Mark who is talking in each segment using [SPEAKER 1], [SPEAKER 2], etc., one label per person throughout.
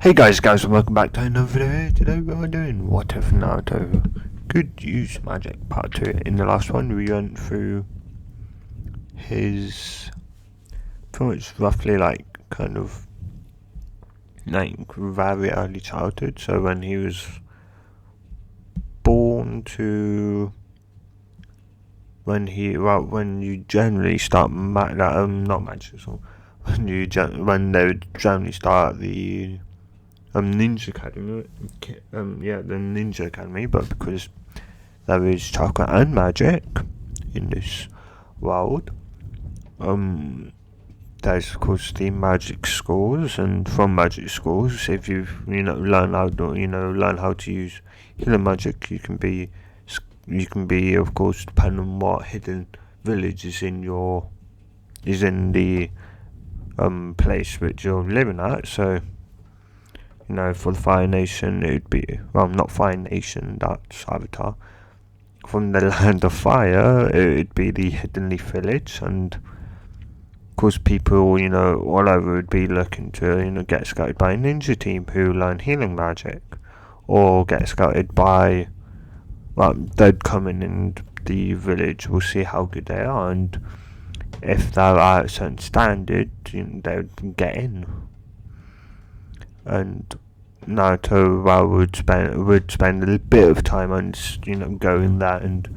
[SPEAKER 1] Hey guys, and welcome back to another video. Today we are doing What If Naruto Could Use Magic Part 2. In the last one we went through his pretty much roughly like kind of like very early childhood. So when he was born to when you generally start not magic, so when they would generally start the Ninja Academy, the Ninja Academy, but because there is chocolate and magic in this world, there's of course the magic schools, and from magic schools, if you learn how to use healing magic, you can be of course, depending on what hidden village is in the place which you're living at. So for the Fire Nation, it would be, not Fire Nation, that's Avatar. From the Land of Fire, it would be the Hidden Leaf Village, and of course people, all over would be looking to, get scouted by a ninja team who learn healing magic, or get scouted by, they'd come in and the village will see how good they are, and if they're at a certain standard, they would get in. And Naruto would spend a bit of time on going there and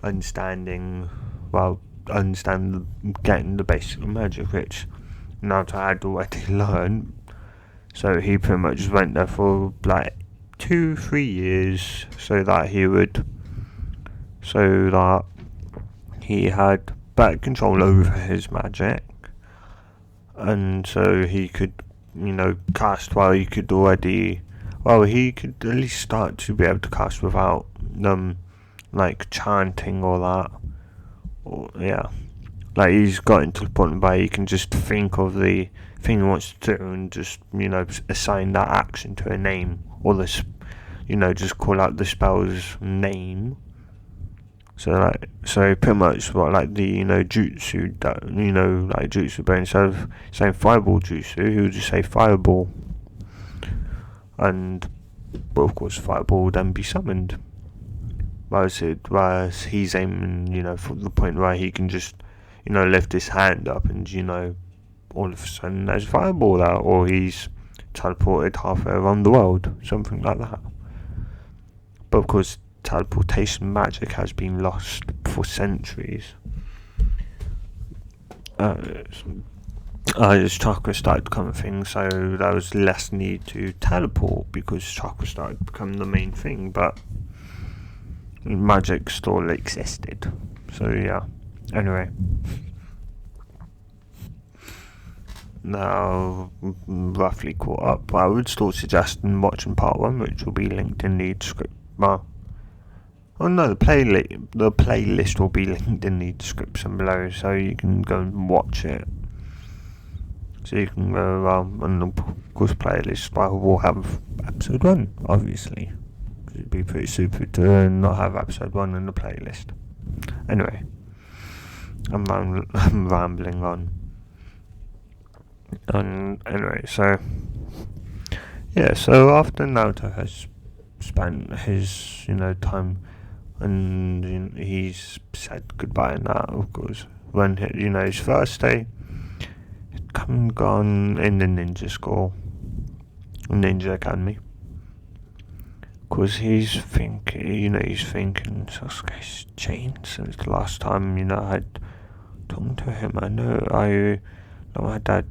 [SPEAKER 1] understanding getting the basic magic, which Naruto had already learned. So he pretty much went there for like 2-3 years so that he had better control over his magic, and so he could cast he could at least start to be able to cast without like chanting or that, or like he's gotten to the point where he can just think of the thing he wants to do and just assign that action to a name, or just call out the spell's name. So pretty much what the jutsu that jutsu, but instead of saying fireball jutsu, he would just say fireball, and of course fireball would then be summoned. Whereas he's aiming for the point where he can just lift his hand up and all of a sudden there's fireball out, or he's teleported halfway around the world, something like that. But of course teleportation magic has been lost for centuries. As chakra started becoming a thing, so there was less need to teleport because chakra started becoming the main thing, but magic still existed. So anyway, now roughly caught up, I would still suggest watching part 1, which will be linked in the description. Oh no, the playlist will be linked in the description below, so you can go and watch it. So you can go and of course playlist will have episode 1, obviously. It'd be pretty stupid to not have episode 1 in the playlist. Anyway, I'm rambling on. And anyway, so after Naruto has spent his time, and he's said goodbye, and that of course when his first day had come and gone in the ninja academy. Of course he's thinking Sasuke's changed since the last time I'd talked to him. I know my dad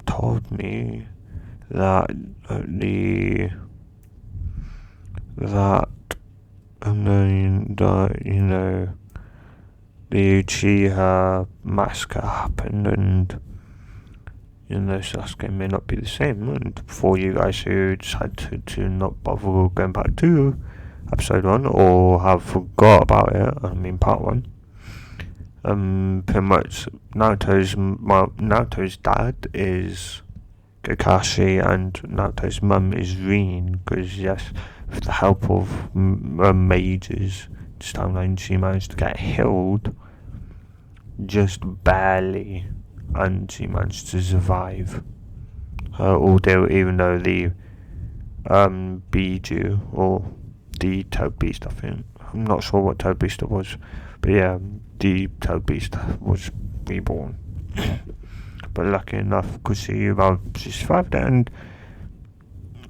[SPEAKER 1] told me that the Uchiha massacre happened, and Sasuke may not be the same. And for you guys who decided to not bother going back to episode 1 or have forgot about it, part 1, pretty much Naruto's dad is Kakashi and Naruto's mum is Rin, because with the help of mages this timeline, she managed to get healed just barely, and she managed to survive her ordeal, even though the Biju or the Toad Beast, I think. I'm not sure what Toad Beast it was, but yeah, the Toad Beast was reborn. But lucky enough, because she survived it, and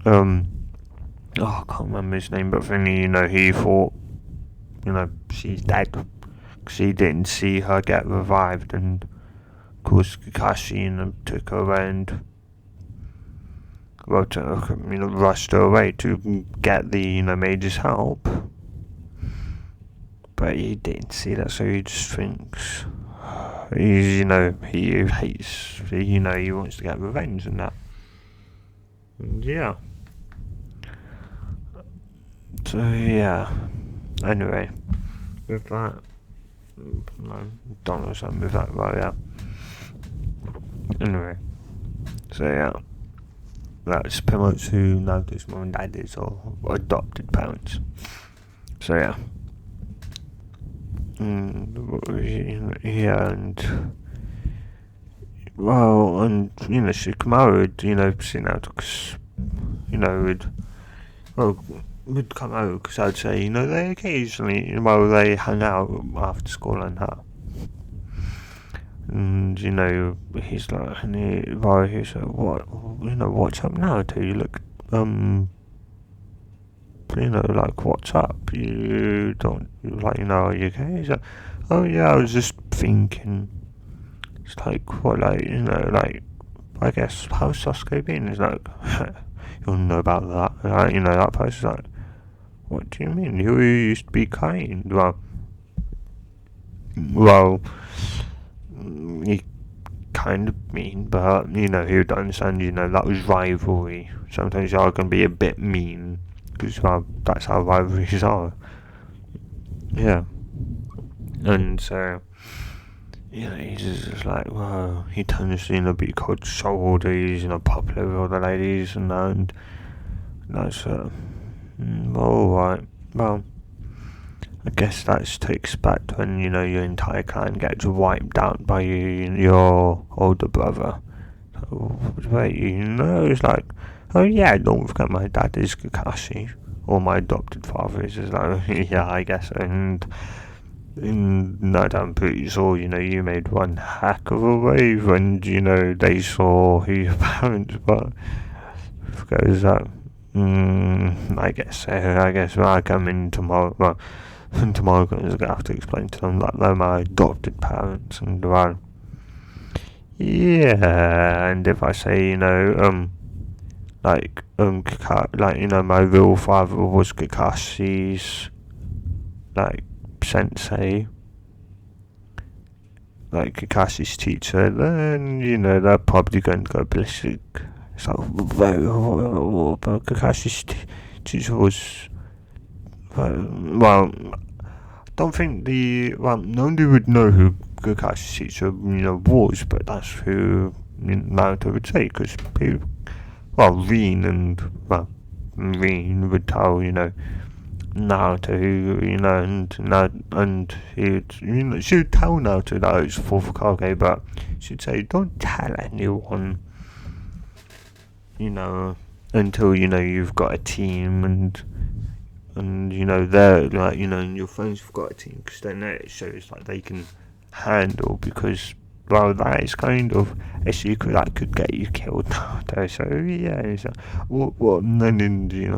[SPEAKER 1] I can't remember his name, but then he thought, she's dead, because he didn't see her get revived, and of course Kakashi took her and rushed her away to get the Mage's help. But he didn't see that, so he just thinks he hates, he wants to get revenge and that. And yeah. So yeah. Anyway, with that, don't know something with that, but yeah. Anyway, so yeah, that's pretty much who Naruto's mom and dad is, or adopted parents. So yeah. Yeah, and well, and Shikamaru would, seen out because would come out, because I'd say they occasionally they hang out after school and that. And he's like, he's like, what's up now? Do you look like, what's up? You don't are you okay? He's like, oh yeah, I was just thinking. It's like, what, I guess, how's Sasuke been? He's like, you'll know about that. That person's like, what do you mean? You used to be kind. Well, he kind of mean, but he would understand. That was rivalry. Sometimes y'all can be a bit mean, because that's how rivalries are. Yeah, and so he's just like, well, he tends to be cold shoulders, popular with all the ladies and that, and that's alright. Well, I guess that's to expect when your entire clan gets wiped out by your older brother. So, wait, it's like, oh yeah, don't forget my dad is Kakashi, or my adopted father is. It's like, yeah, I guess. And I'm pretty sure you made one heck of a wave when they saw who your parents were. Because that. I guess so. I guess when I come in tomorrow, tomorrow I'm going to have to explain to them that they're my adopted parents, and yeah, and if I say, my real father was Kakashi's, sensei, Kakashi's teacher, then, they're probably going to go ballistic. So, Kakashi's teacher was, don't think nobody would know who Kakashi's teacher, was, but that's who Naruto would say, because people, Rin would tell, Naruto who, and she would tell Naruto that it's fourth Hokage, but she'd say, don't tell anyone, until, you've got a team, and they're and your friends have got a team, because then it shows they can handle, because that is kind of a secret that could get you killed. So yeah, it's what, and then he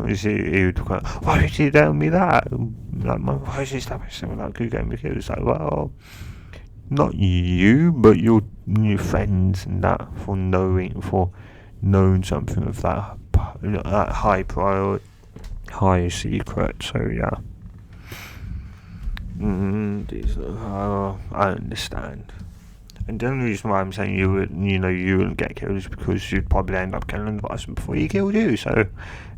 [SPEAKER 1] would go, why did you tell me that? Why is this something that could get me killed? It's like, well, not you, but your friends and that, for knowing something of that high priority, high secret. So yeah. I understand. And the only reason why I'm saying you wouldn't get killed is because you'd probably end up killing the person before he killed you. So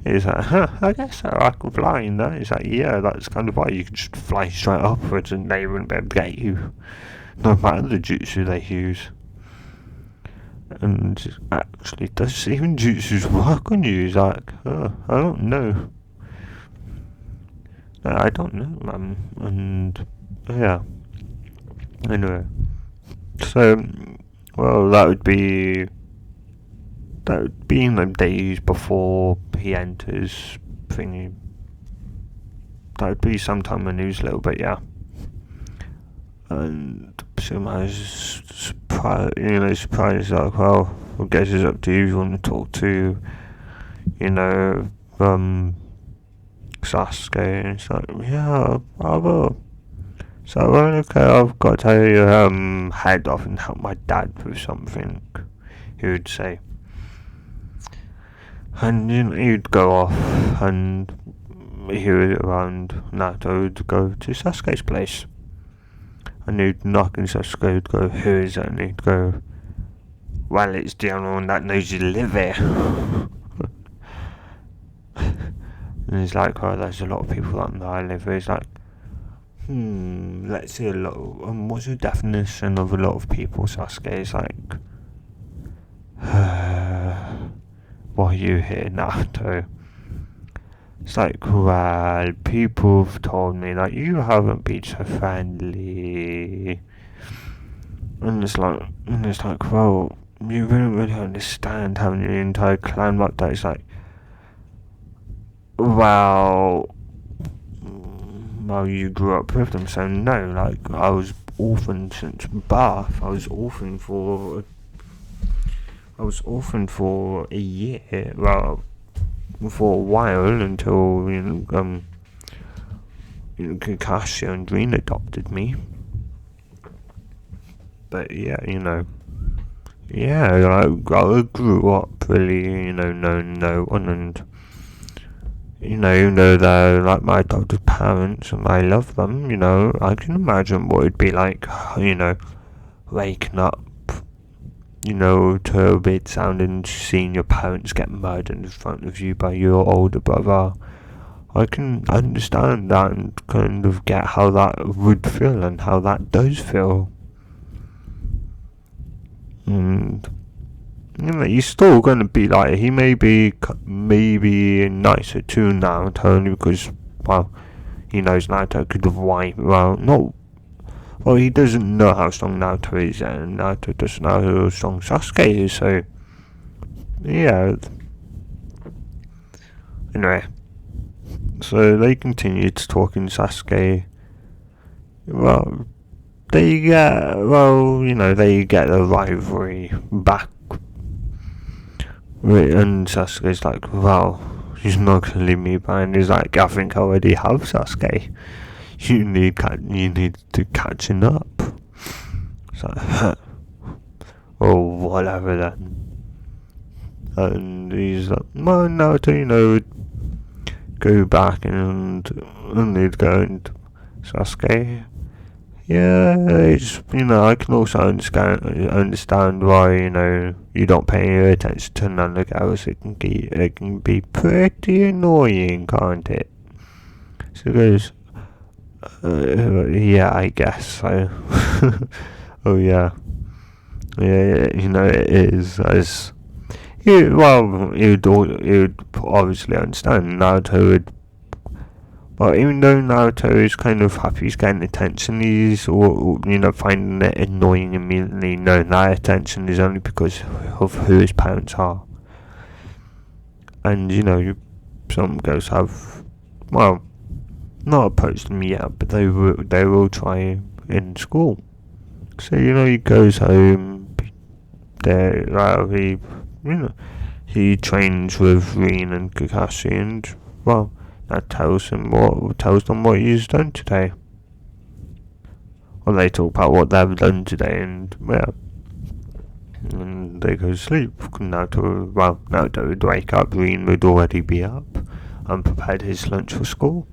[SPEAKER 1] it's like, I guess so. I could fly in that. It's like, yeah, that's kind of why you could just fly straight upwards and they wouldn't be able to get you, no matter the jutsu they use. And actually, does even jutsus work on you? It's like, I don't know. I don't know, man. And yeah. Anyway. So, well, that would be that would be in the days before he enters thingy. That would be sometime in the news a little bit, yeah. And Superman's surprised, like, well, I guess it's up to you if you want to talk to, Sasuke. And it's like, yeah, I will. So, okay, I've got to take your head off and help my dad with something, he would say. And he'd go off, and he would around Naruto would go to Sasuke's place. And he'd knock, and Sasuke would go, who is it? And he'd go, well, it's the only one that knows you live here. And he's like, oh, there's a lot of people that know I live here. He's like, let's see a lot. What's your definition of a lot of people, Sasuke? Is like, why are you here, Naruto? It's like, well, people have told me that you haven't been so friendly. And it's like, well, you don't really understand having your entire clan like that. It's like, well, you grew up with them, so no, like, I was orphaned since birth. I was orphaned for a year, well, for a while, until, Kakashi and Green adopted me. But yeah, I grew up really, knowing no one, and even though they're like my adopted parents and I love them, I can imagine what it'd be like, waking up, to a bit sound and seeing your parents get murdered in front of you by your older brother. I can understand that and kind of get how that would feel and how that does feel. And he's still going to be like, he may be nicer to Naruto only because, well, he knows Naruto could have wiped, he doesn't know how strong Naruto is, and Naruto doesn't know how strong Sasuke is, so, yeah. Anyway, so they continue to talk in Sasuke. Well, they get the rivalry back. And Sasuke's like, well, he's not gonna leave me behind. He's like, I think I already have Sasuke. You need to catching up. It's like, oh, whatever then. And he's like, well, Naruto, go back and he'd go and Sasuke. Yeah, it's, I can also understand why, you don't pay any attention to none of the girls. It can be pretty annoying, can't it? So he goes, yeah, I guess so. Oh yeah. Yeah, it is. He would obviously understand. Naruto would. Well, even though Naruto is kind of happy he's getting attention, he's finding it annoying immediately, knowing that attention is only because of who his parents are. And some girls have, well, not approached him yet, but they will try in school. So he goes home. He trains with Rin and Kakashi, and well. That tells them what he's done today. Well, they talk about what they've done today, and and they go to sleep. Naruto would wake up. Rin would already be up and prepared his lunch for school.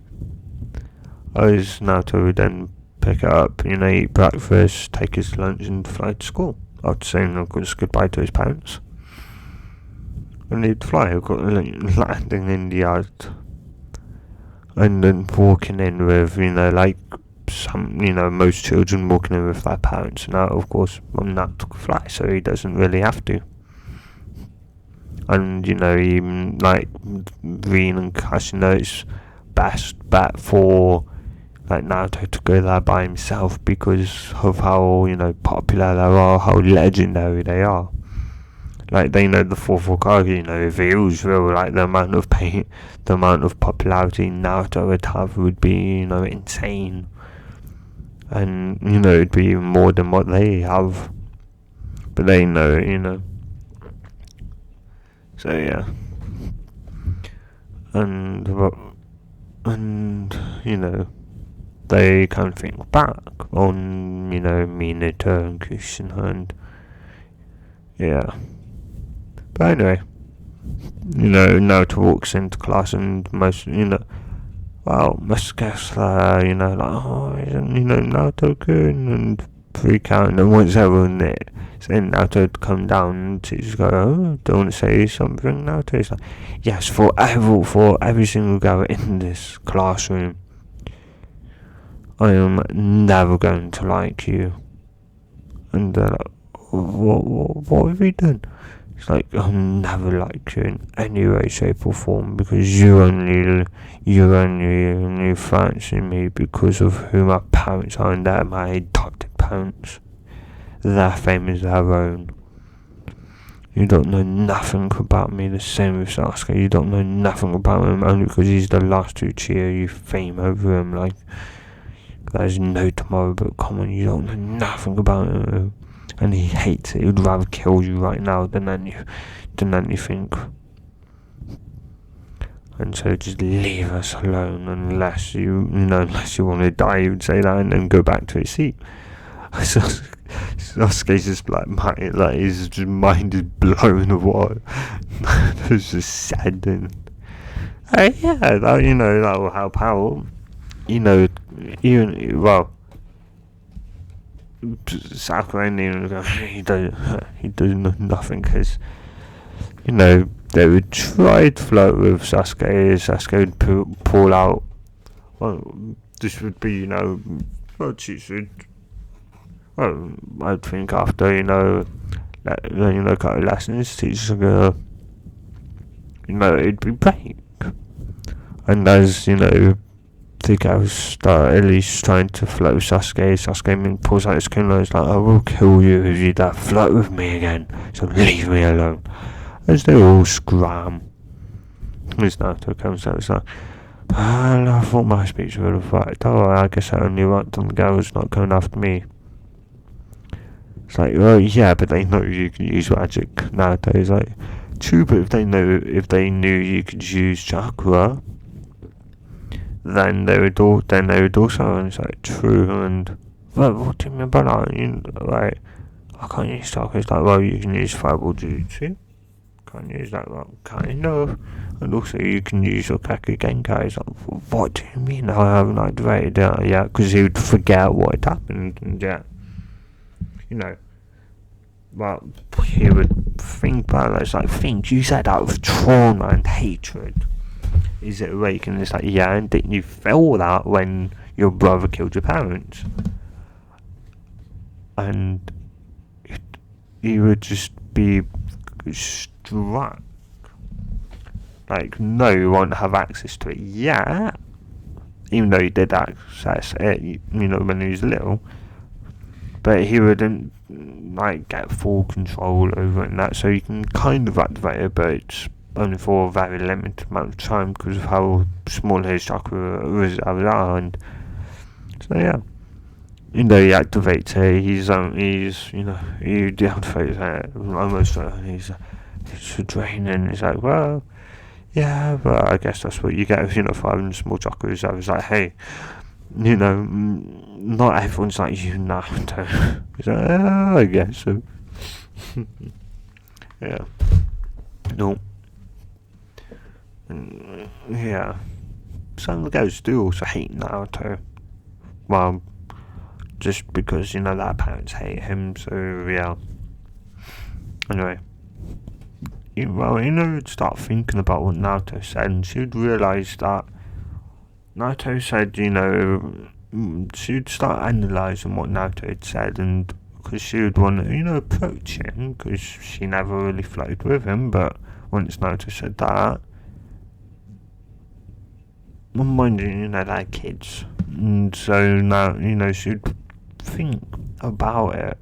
[SPEAKER 1] As Naruto would then pick it up, eat breakfast, take his lunch, and fly to school after saying goodbye to his parents. And he'd fly, landing in the yard. And then walking in with, most children walking in with their parents. Now, of course, Naruto took a fly, so he doesn't really have to. And, even, Rin and Kakashi know it's best bet for, Naruto to go there by himself because of how, popular they are, how legendary they are. Like, they know the fourth Hokage, you know, if it was real, like, the amount of pain, the amount of popularity Naruto would have would be, you know, insane. And, you know, it'd be even more than what they have. But they know, you know. So, yeah. And, you know, they can think back on, you know, Minato and Kushina and, yeah. But anyway, you know, Naruto walks into class and most, you know, well, most guys, you know, like, oh, isn't, you know, Naruto good? And freak out, and then once everyone there, saying Naruto to come down, and teachers go, oh, don't want to say something, Naruto's like, yes, for every single guy in this classroom, I am never going to like you. And they're like, what have you done? It's like, I'll never like you in any way, shape or form, because you only fancy me because of who my parents are, and they're my adopted parents. Their fame is their own. You don't know nothing about me. The same with Sasuke. You don't know nothing about him only because he's the last Uchiha. You fame over him like there's no tomorrow. But come on, you don't know nothing about him, and he hates it. He'd rather kill you right now than anything. And so just leave us alone unless you want to die. He would say that and then go back to his seat. Sasuke's just like his mind is blown away. It's just sad and yeah, that, you know, that will help out. You know, even Sakura he does nothing because, you know, they would try to flirt with Sasuke. Sasuke would pull out. Well, this would be, you know, what she should. Well, I think after, you know, a couple of lessons, teachers are gonna, you know, it'd be break. And as, you know, the girls start at least trying to flirt with Sasuke pulls out his kunai and is like, I will kill you if you dare flirt with me again, so leave me alone. As they all scram. As Naruto comes out, it's like, I thought my speech would have worked. Oh, I guess I only worked on the girls not going after me. It's like, well, yeah, but they know you can use magic nowadays. Like, true, but if they knew you could use chakra, then they would also. And it's like, true. And well, what do you mean by that? You know, like, I can't use chakra. It's like, well, you can use fireball jutsu. Can't use that, well, kind of. And also, you can use your Kaku Genkai. It's like, what do you mean? I haven't activated it yet, because he would forget what had happened, and yeah. You know, well, he would think about it. It's like, think, you said out of trauma and hatred. Is it awakened? It's like, yeah, and didn't you feel that when your brother killed your parents? And you would just be struck. Like, no, you won't have access to it yet. Even though he did access it, you know, when he was little. But he wouldn't, like, get full control over it and that, so you can kind of activate it, but it's only for a very limited amount of time because of how small his chakra reserves are. And so yeah, you know, he activates it. He's you know, he deactivates it almost. It's draining. It's like, well, yeah, but I guess that's what you get if, you know, for having small chakra reserves. Like, hey, you know, not everyone's like you now. It's like, I guess so. Yeah. No. Yeah. Some girls do also hate Naruto. Well, just because, you know, their parents hate him, so yeah. Anyway. You know, you'd start thinking about what Naruto said, and she'd realise that Naruto said, you know, she'd start analysing what Naruto had said, and because she would want to, you know, approach him, because she never really flirted with him, but once Naruto said that, mind you, you know, they're kids, and so now, you know, she'd think about it,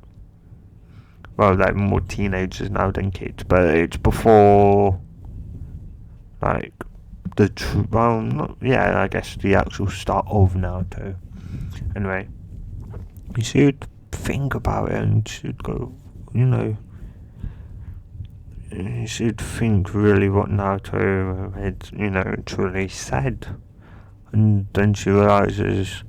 [SPEAKER 1] well, they're more teenagers now than kids, but it's before, like, I guess the actual start of Naruto. Anyway, you should think about it and should go, you know, you should think really what Naruto had, truly said. And then she realizes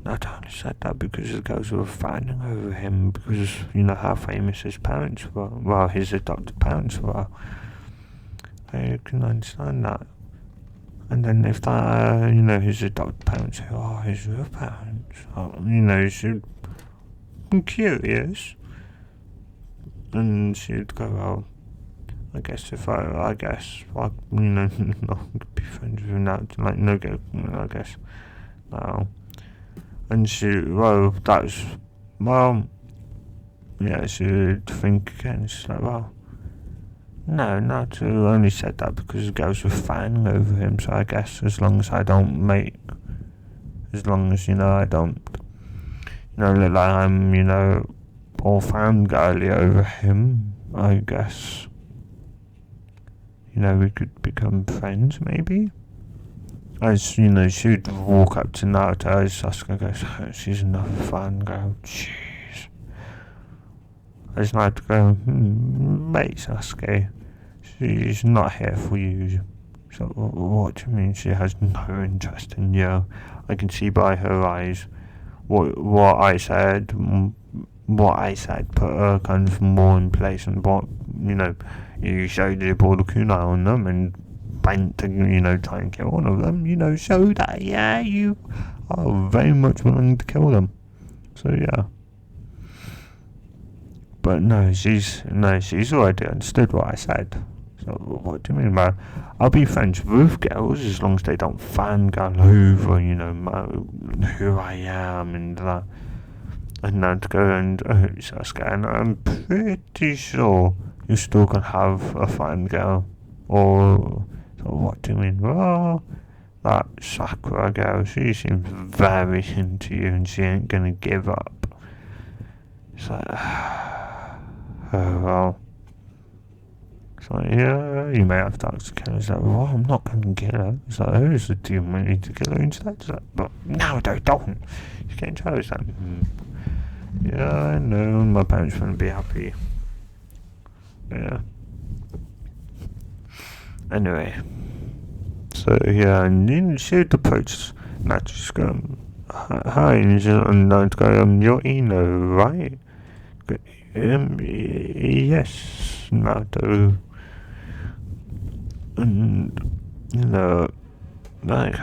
[SPEAKER 1] not only said that because the girls were fighting over him because, how famous his parents were, well, his adopted parents were. I can understand that. And then if that, his adopted parents are his real parents, she'd be curious. And she'd go, well, I guess not be friends with him now, like, no go, I guess, no. And she'd think again, she's like, well, no, not only said that because the girls were fanning over him, so I guess as long as I don't, look like I'm, all fangirly over him, I guess, we could become friends, maybe? As, she'd walk up to Naruto as Sasuke goes, oh, she's another fangirl, jeez. I just like to go, mate, Sasuke, she's not here for you. So, what do you mean she has no interest in you? I can see by her eyes what I said put her kind of more in place, and what, you showed you pulled a kunai on them and bent to, try and kill one of them, show that, yeah, you are very much willing to kill them. So, yeah. But no, she's already understood what I said. So, what do you mean by, I'll be friends with girls as long as they don't fangirl over, who I am and that. And I'd go and, Sasuke, and I'm pretty sure you're still gonna have a fangirl. Or, so what do you mean? Well, that Sakura girl, she seems very into you and she ain't gonna give up. It's like, oh well. It's like, yeah, you may have to ask the killer. It's like, well, I'm not gonna kill her. It's like, who's the team we need to kill her instead? It's like, but no, don't. She's getting jealous. Like, yeah, I know, my parents wouldn't be happy. Yeah. Anyway. So, yeah, and she'd approach Natsuko. Hi, and I'd go, you're Ino, right? Yes, Naruto. And, like,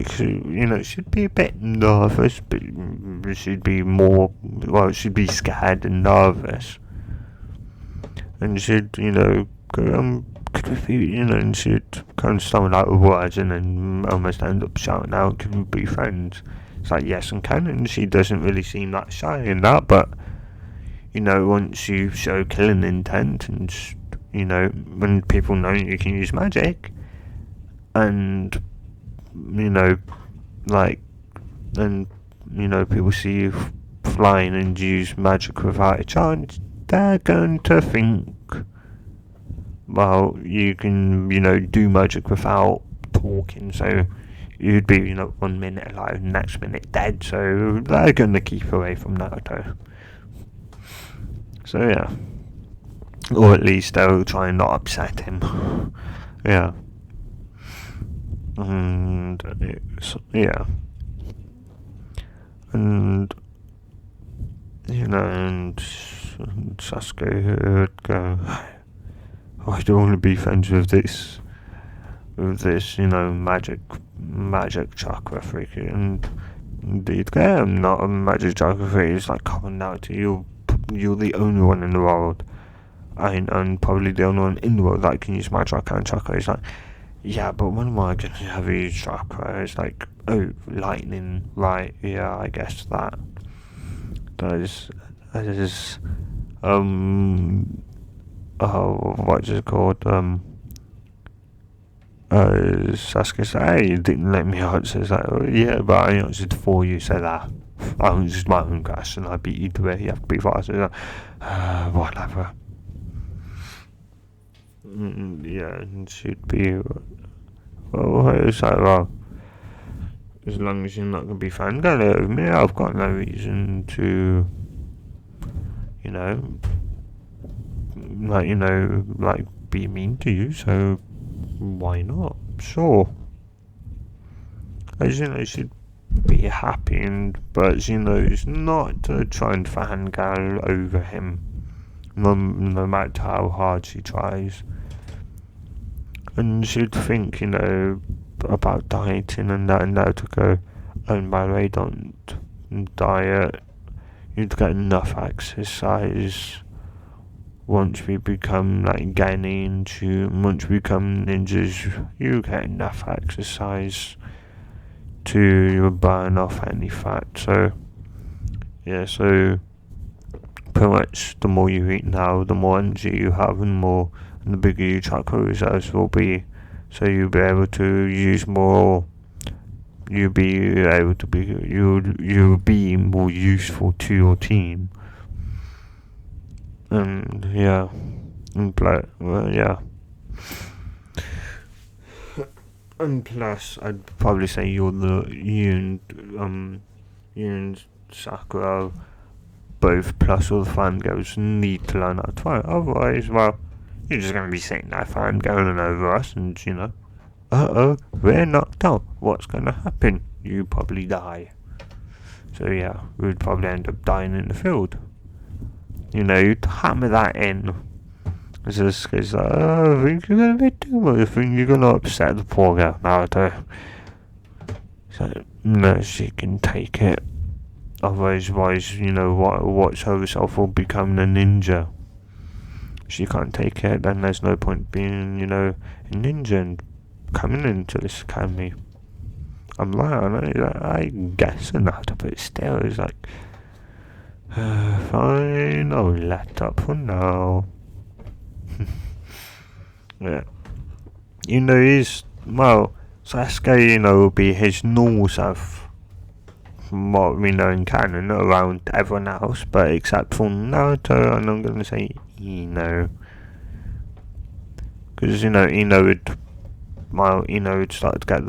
[SPEAKER 1] so, she'd be a bit nervous, but she'd she'd be scared and nervous. And she'd, go, could we be, and she'd kind of stumble out of words and then almost end up shouting out, can we be friends? It's like, yes, and can, and she doesn't really seem that shy in that, but, once you show killing intent and, when people know you can use magic, and, people see you flying and use magic without a chance, they're going to think, well, you can, do magic without talking, so you'd be, 1 minute alive, next minute dead, so they're going to keep away from Naruto. So, yeah. Or at least they'll try and not upset him. Yeah. And, yeah. And, and Sasuke would go, I don't want to be friends with this, magic chakra freak. And indeed, yeah, I'm not a magic chakra freak. It's like, come on now, you're the only one in the world, and probably the only one in the world that can use my chakra and chakra. It's like, yeah, but when am I going to have a chakra? It's like, oh, lightning, right? Yeah, I guess that is what's it called? Sasuke said, hey, you didn't let me answer. It's like, oh, yeah, but I answered for you, so that. This is my own grass and I beat you to it, you have to be faster. Whatever. Yeah, it should be. Well, it's like, well, as long as you're not going to be fangirl over me, I've got no reason to, you know, like be mean to you, so why not? Sure. As you should be happy, but it's not to try and fangirl over him, no matter how hard she tries. And she'd think, about dieting and that to go, oh, and by the way, don't diet, you'd get enough exercise. Once we become once we become ninjas, you get enough exercise to burn off any fat. So, yeah, so pretty much the more you eat now, the more energy you have, and the bigger your chakra reserves will be. So you'll be able to use more. You'll be more useful to your team. And yeah, yeah. And plus, I'd probably say you and Sakura, both plus all the fangirls, need to learn how to fight. Otherwise, well, you're just going to be sitting there fangirling over us, and we're knocked out. What's going to happen? You probably die. So yeah, we'd probably end up dying in the field. You'd hammer that in. It's just like, I think you're going to be too much. I think you're going to upset the poor girl Naruto. So, no, she can take it. Otherwise, watch herself will become a ninja. She can't take it, then there's no point being, a ninja and coming into this academy. I'm right, I guess Naruto, but still, it's like, fine, I'll let up for now. Yeah. Sasuke, will be his normal self from what we know in canon around everyone else, but except for Naruto, and I'm going to say Ino. Because, Ino would start to get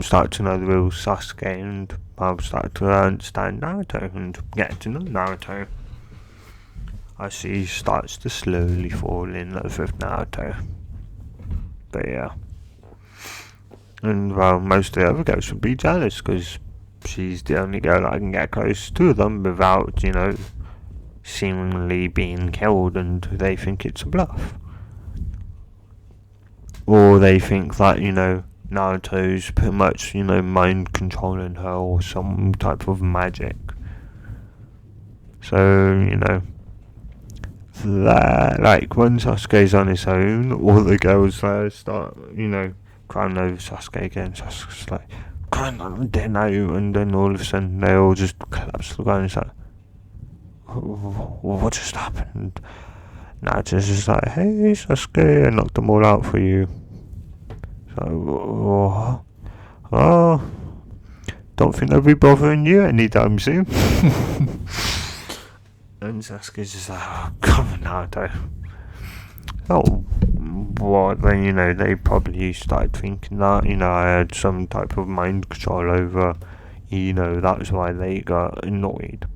[SPEAKER 1] start to know the real Sasuke, and I'll start to understand Naruto and get to know Naruto. As he starts to slowly fall in love with Naruto. But yeah. And well, most of the other girls would be jealous because she's the only girl that can get close to them without, seemingly being killed, and they think it's a bluff. Or they think that, Naruto's pretty much, mind controlling her or some type of magic. So, that, like, when Sasuke's on his own, all the girls there start, crying over Sasuke again. Sasuke's like, crying on dead now, and then all of a sudden they all just collapse to the ground. It's like, what just happened? Naruto's just like, hey Sasuke, I knocked them all out for you. So, don't think they'll be bothering you anytime soon. And Sasuke's just like, oh, come on, Naruto. Oh, well, then, they probably started thinking that, I had some type of mind control over, that was why they got annoyed.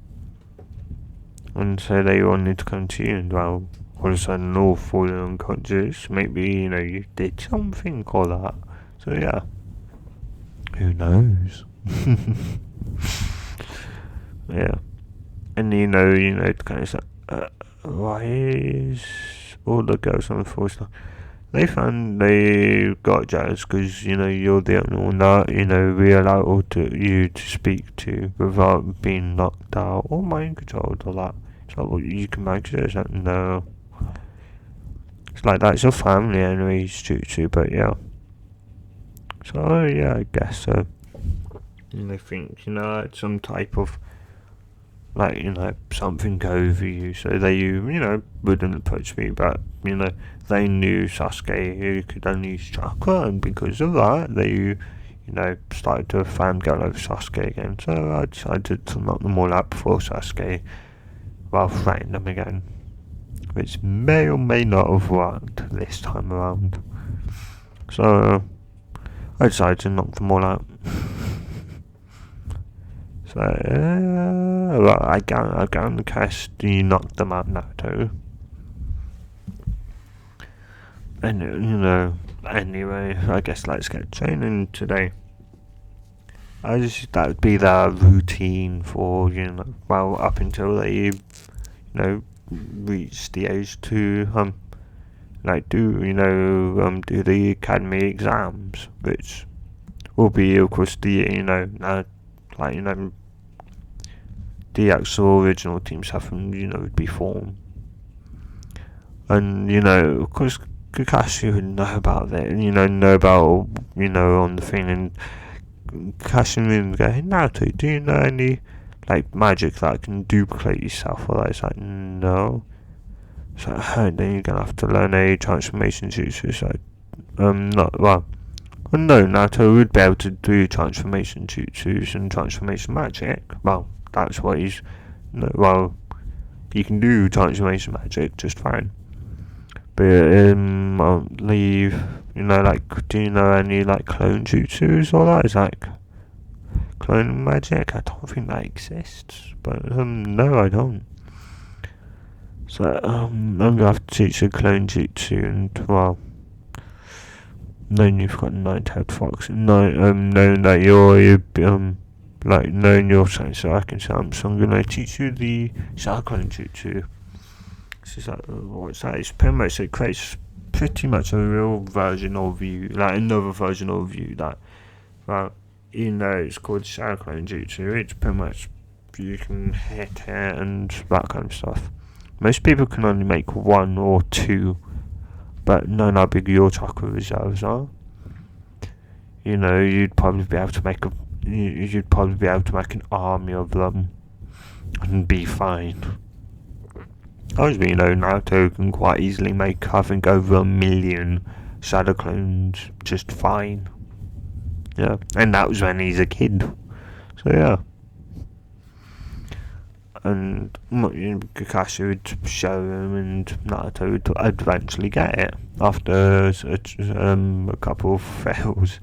[SPEAKER 1] And so they wanted to come to you, and well, all of a sudden, all falling unconscious. Maybe, you did something or that. So, yeah. Who knows? Yeah. And kind of like, why is all the girls on the force line? They found they got jealous because you're the only one that we allow you to speak to without being knocked out or mind controlled or that. It's like, well, you can make sure something. No, it's like that's your family anyway, Jutsu. But yeah. So yeah, I guess so. And they think it's some type of something over you, so they wouldn't approach me, but they knew Sasuke who could only use chakra, and because of that they started to fangirl over Sasuke again. So I decided to knock them all out before Sasuke, while threatening them again, which may or may not have worked this time around. So I decided to knock them all out. So I guess you knocked them out, Naruto. And anyway, I guess let's get training today. That would be the routine for up until they reach the age to do the academy exams, which will be of course the the actual original team stuff would be formed. And of course Kakashi would know about that, know about on the thing, and Kakashi would go, "Hey Naruto, do you know any magic that can duplicate yourself?" Or it's like, no. So then you're gonna have to learn a transformation jutsu. So no, Naruto would be able to do transformation jutsus and transformation magic. Well, that's what he's. He can do transformation magic just fine. But I'll leave. Do you know any clone jutsus or that? Is clone magic? I don't think that exists. But no, I don't. So I'm gonna have to teach a clone jutsu, and knowing you've got 9-tailed fox, knowing that knowing your science, so I can say, so I'm gonna teach you the cyclone jutsu. What's that? It's pretty much, it creates pretty much a real version of you, another version of you that, it's called cyclone jutsu. It's pretty much, you can hit it and that kind of stuff. Most people can only make 1 or 2, but knowing how big your chakra reserves are, you'd probably be able to make an army of them and be fine. Obviously, Naruto can quite easily make, I think, over 1 million shadow clones just fine. Yeah, and that was when he's a kid. So yeah. And Kakashi would show him, and Naruto would eventually get it after a couple of fails.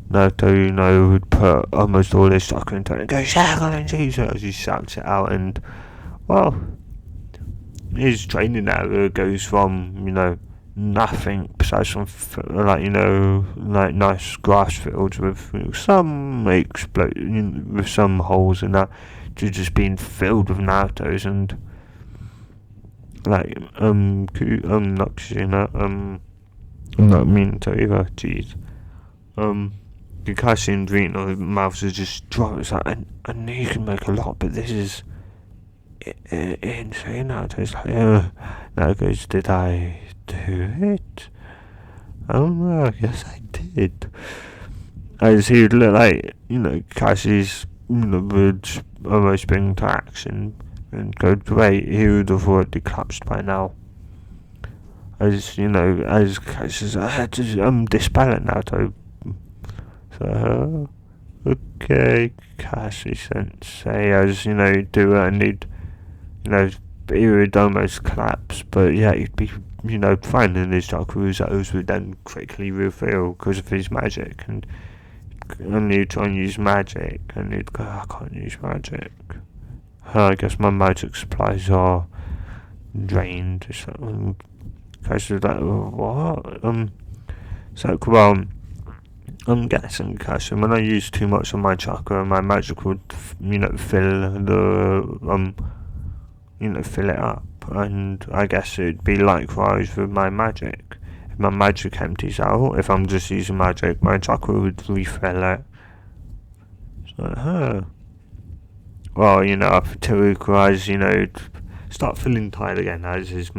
[SPEAKER 1] Naruto, would put almost all his chakra into it and go, "Shackle Jesus," as he shouts it out, and his training now goes from nothing besides some nice grass fields with some with some holes in that, to just being filled with Narutos and I'm not meaning to either. Jeez. Kakashi and Reno mouths are just dry. It's like, I know you can make a lot, but this is insane. Naruto's now goes, "Did I do it?" No, I guess I did. As he would look like, Kakashi's would almost bring to action and go, "Wait, he would have already collapsed by now." As Kakashi's just dispel it, Naruto. So, okay, Kakashi Sensei, as do it, and he would almost collapse, but yeah, he'd be finding his chakras would then quickly reveal because of his magic, and he'd try and use magic, and he'd go, "I can't use magic. I guess my magic supplies are drained." So, Kakashi's like, "What?" I'm guessing, Kakashi, when I use too much of my chakra, my magic would, fill it up, and I guess it'd be likewise with my magic. If my magic empties out, if I'm just using magic, my chakra would refill it. So, well, up until Equalize, start feeling tired again as his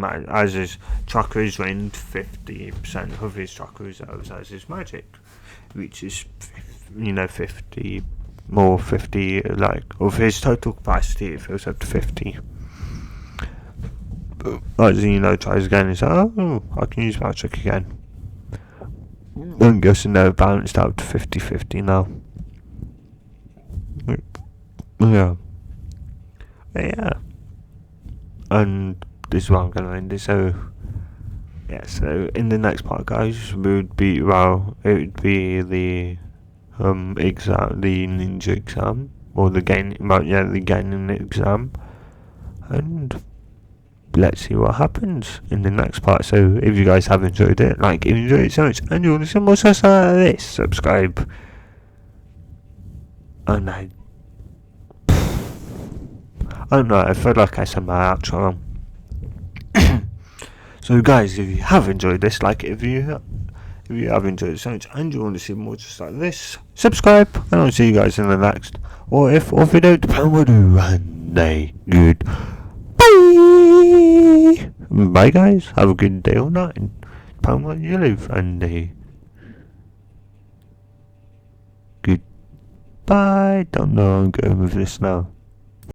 [SPEAKER 1] chakra is drained 50% of his chakra reserves, as his magic reaches 50 more 50 of his total capacity. It fills up to 50. As tries again, he's like, "Oh, I can use magic again." I'm guessing they're balanced out to 50-50 now. Yeah. Yeah. And this is what I'm going to end it. So, yeah, so in the next part, guys, would be, well, it would be the exam, the ninja exam, or the the gaining exam, and let's see what happens in the next part. So if you guys have enjoyed it, if you enjoyed it so much and you want to see more stuff like this, subscribe. And I don't know, I feel like I said my outro wrong. So guys, if you have enjoyed this, if you have enjoyed it so much and you want to see more just like this, subscribe, and I'll see you guys in the next, or if you don't, and a good bye. Bye guys, have a good day or night, depending where you live, and a good bye. Don't know, I'm going with this now.